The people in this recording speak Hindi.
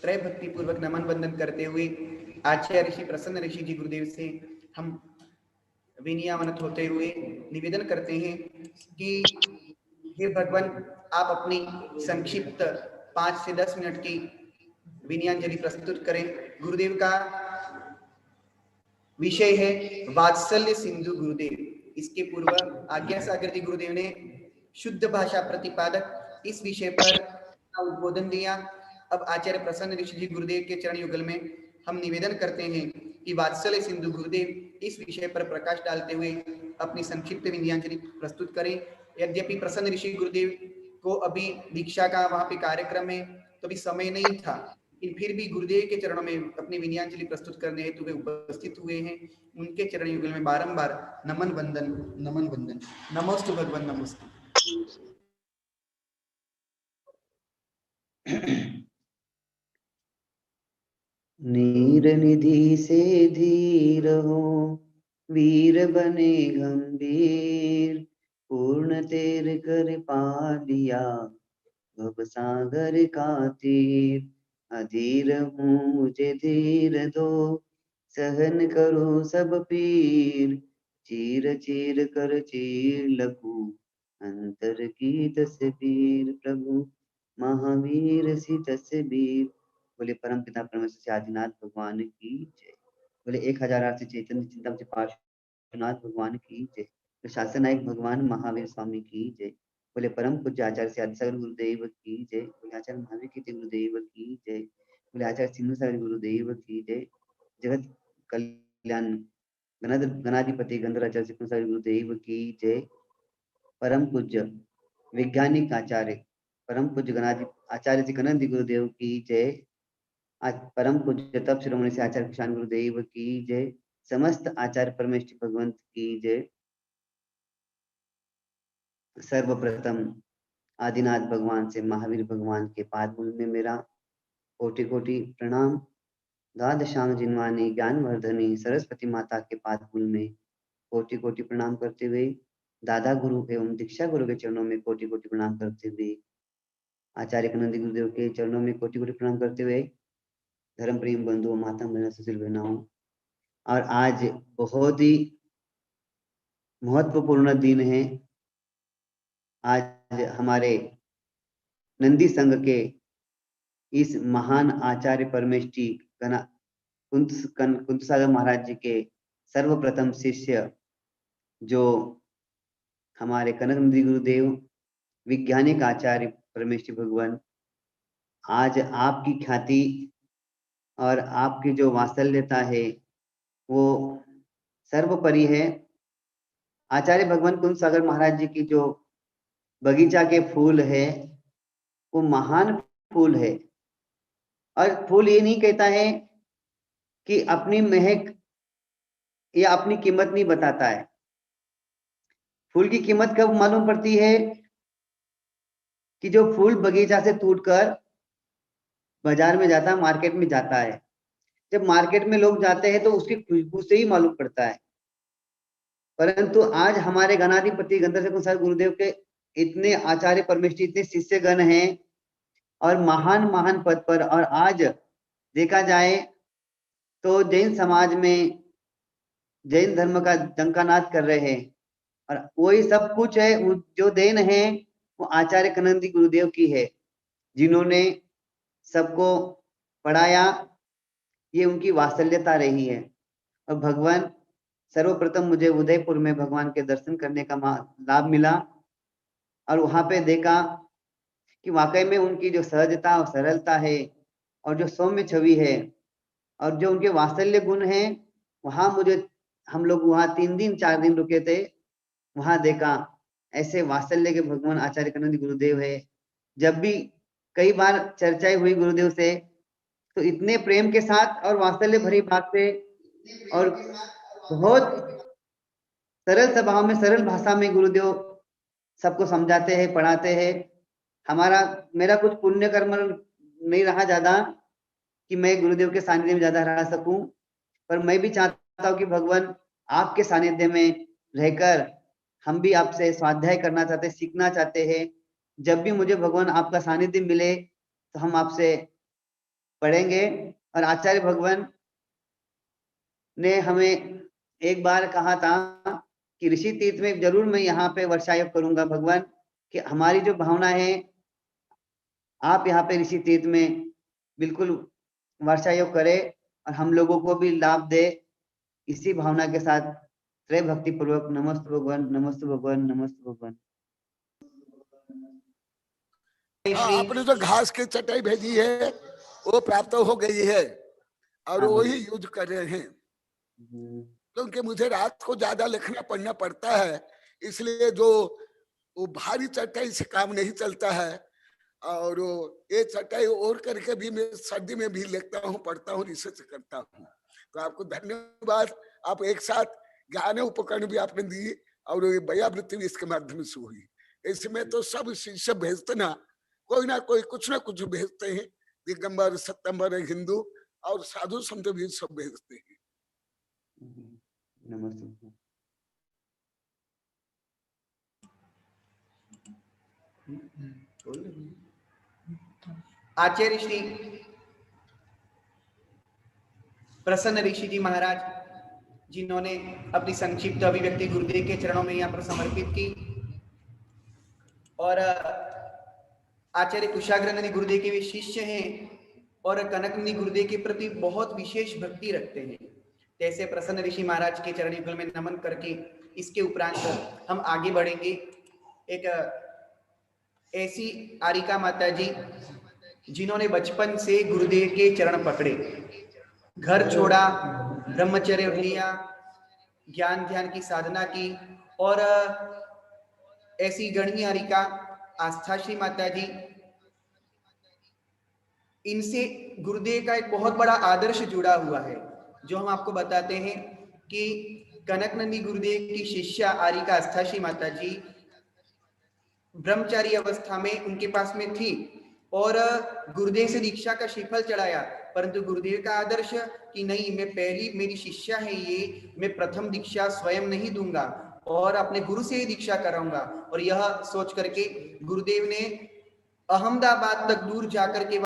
त्रय भक्ति पूर्वक नमन वंदन करते हुए आचार्य ऋषि प्रसन्न ऋषि जी गुरुदेव से हम विनयावनत होते हुए निवेदन करते हैं कि हे भगवान, आप अपनी संक्षिप्त 5 से 10 मिनट की विनयांजलि प्रस्तुत करें। गुरुदेव का विषय है वात्सल्य सिंधु गुरुदेव। इसके पूर्व आज्ञा सागर जी गुरुदेव ने शुद्ध भाषा प्रतिपादक इस विषय पर उद्बोधन दिया। अब आचार्य प्रसन्न ऋषि जी गुरुदेव के चरण युगल में हम निवेदन करते हैं कि वात्सल्य सिंधु गुरुदेव इस विषय पर प्रकाश डालते हुए अपनी संक्षिप्त विनयांजलि प्रस्तुत करें। यद्यपि प्रसन्न ऋषि गुरुदेव को अभी दीक्षा का वहां पे कार्यक्रम है, तो अभी समय नहीं था, फिर भी गुरुदेव के चरणों में अपनी विनयांजलि प्रस्तुत करने हेतु वे उपस्थित हुए हैं। उनके चरण युगल में बारंबार नमन वंदन, नमन वंदन। नमोस्तु भगवान, नमोस्तु। नीर निधि से धीर हो, वीर बने गंभीर, पूर्ण तेर कर पा लिया भव सागर का तीर। अधीर हूँ मुझे धीर दो, सहन करो सब पीर, चीर चीर कर चीर लगू अंतर की तस्वीर। प्रभु महावीर सी तस्वीर। बोले परम पिता परमेश्वर से आदिनाथ भगवान की जय। बोले 1008 से चैतन्य चिंतन से पार्श्वनाथ भगवान की जय। तो शासन नायक भगवान महावीर स्वामी की जय। बोले परम पूज्य आचार्य से आदिसागर गुरुदेव की जय। बोले आचार्य महावीर की गुरुदेव की जय। बोले आचार्य सिंधु सागर गुरुदेव की जय। जगत कल्याण गणाधिपति गंधराचार्य सिंधु सागर गुरुदेव की जय। परम पूज्य वैज्ञानिक आचार्य परम पूज्य आचार्य श्री गणाधि गुरुदेव की जय। परम पूज्य तप शिरोमणि से आचार्य किसान गुरुदेव की जय। समस्त आचार्य परमेश्वर भगवंत की जय। सर्वप्रथम आदिनाथ भगवान से महावीर भगवान के पाद मूल में मेरा कोटि कोटि प्रणाम। द्वादशांग जिनवानी ज्ञान वर्धनी सरस्वती माता के पाद मूल में कोटि कोटि प्रणाम करते हुए दादा गुरु एवं दीक्षा गुरु के चरणों में कोटि कोटि प्रणाम करते हुए आचार्य कनंदी गुरुदेव के चरणों में कोटि कोटि प्रणाम करते हुए धर्म प्रेम बंधुओं माता बहनों सुशील बहनाओं, और आज बहुत ही महत्वपूर्ण दिन है। आज हमारे नंदी संघ के इस महान आचार्य परमेष्ठी कुंत सागर महाराज जी के सर्वप्रथम शिष्य जो हमारे कनक नंदी गुरुदेव वैज्ञानिक आचार्य परमेष्ठी भगवान, आज आपकी ख्याति और आपकी जो वात्सल्यता है वो सर्वोपरि है। आचार्य भगवान कुंत सागर महाराज जी की जो बगीचा के फूल है वो महान फूल है, और फूल ये नहीं कहता है कि अपनी महक या अपनी कीमत नहीं बताता है। फूल की कीमत कब मालूम पड़ती है कि जो फूल बगीचा से टूटकर बाजार में जाता है, मार्केट में जाता है। जब मार्केट में लोग जाते हैं तो उसकी खुशबू से ही मालूम पड़ता है। परंतु आज हमारे गणाधिपति गंधर्व गुरुदेव के इतने आचार्य परमेष्ठी, इतने शिष्यगण हैं और महान महान पद पर, और आज देखा जाए तो जैन समाज में जैन धर्म का डंकानाद कर रहे हैं, और वही सब कुछ है, जो देन है वो आचार्य कनंदी गुरुदेव की है, जिन्होंने सबको पढ़ाया। ये उनकी वात्सल्यता रही है। और भगवान, सर्वप्रथम मुझे उदयपुर में भगवान के दर्शन करने का लाभ मिला, और वहां पे देखा कि वाकई में उनकी जो सहजता और सरलता है और जो सौम्य छवि है और जो उनके वात्सल्य गुण है, वहां मुझे, हम लोग वहां 3 दिन 4 दिन रुके थे, वहां देखा ऐसे वात्सल्य के भगवान आचार्य कनंदी गुरुदेव है। जब भी कई बार चर्चाएं हुई गुरुदेव से, तो इतने प्रेम के साथ और वात्सल्य भरी बात से और बहुत सरल स्वभाव में, सरल भाषा में गुरुदेव सबको समझाते हैं, पढ़ाते हैं। मेरा कुछ पुण्य कर्म नहीं रहा ज्यादा कि मैं गुरुदेव के सानिध्य में ज्यादा रह सकूं, पर मैं भी चाहता हूं कि भगवान आपके सानिध्य में रहकर हम भी आपसे स्वाध्याय करना चाहते हैं, सीखना चाहते हैं। जब भी मुझे भगवान आपका सानिध्य मिले तो हम आपसे पढ़ेंगे। और आचार्य भगवान ने हमें एक बार कहा था कि ऋषि तीर्थ में जरूर मैं यहाँ पे वर्षा योग करूंगा। भगवान कि हमारी जो भावना है, आप यहाँ पे ऋषि तीर्थ में बिल्कुल वर्षा योग करें और हम लोगों को भी लाभ दे। इसी भावना के साथ त्रय भक्ति पूर्वक नमस्ते भगवान, नमस्ते भगवान, नमस्ते भगवान। आपने जो घास की चटाई भेजी है वो प्राप्त हो गई है और वही यूज कर रहे हैं, क्योंकि मुझे रात को ज्यादा लिखना पढ़ना पड़ता है, इसलिए जो वो भारी चटाई से काम नहीं चलता है। और ये चटाई ओढ़ करके भी मैं सर्दी में भी लिखता हूँ, पढ़ता हूँ, रिसर्च करता हूँ। तो आपको धन्यवाद। आप एक साथ ज्ञान उपकरण भी आपने दी और ये बयावृत्ति भी इसके माध्यम से हुई। इसमें तो सब शिष्य भेजते ना, कोई ना कोई कुछ ना कुछ भेजते हैं। दिगंबर सत्तम्बर हिंदू और साधु संत भी सब भेजते हैं। नमस्ते। आचार्य श्री प्रसन्न ऋषि जी महाराज, जिन्होंने अपनी संक्षिप्त अभिव्यक्ति गुरुदेव के चरणों में यहाँ पर समर्पित की, और आचार्य कुशाग्रनंदी गुरुदेव के वे शिष्य हैं और कनकनंदी गुरुदेव के प्रति बहुत विशेष भक्ति रखते हैं। जैसे प्रसन्न ऋषि महाराज के चरण युगल में नमन करके इसके उपरांत हम आगे बढ़ेंगे। एक ऐसी आरिका माता जी जिन्होंने बचपन से गुरुदेव के चरण पकड़े, घर छोड़ा, ब्रह्मचर्य लिया, ज्ञान ध्यान की साधना की, और ऐसी गणनीय आरिका आस्थाश्री माता जी, इनसे गुरुदेव का एक बहुत बड़ा आदर्श जुड़ा हुआ है, जो हम आपको बताते हैं कि कनकनंदी गुरुदेव की शिष्या आरिका आस्थाश्री माता जी ब्रह्मचारी अवस्था में उनके पास में थी और गुरुदेव से दीक्षा का श्रीफल चढ़ाया, परंतु गुरुदेव का आदर्श कि नहीं, मैं पहली मेरी शिष्या है ये, मैं प्रथम दीक्षा स्वयं नहीं दूंगा और अपने गुरु से ही दीक्षा कराऊंगा। और यह सोच करके गुरुदेव ने अहमदाबाद तक दूर जाकर के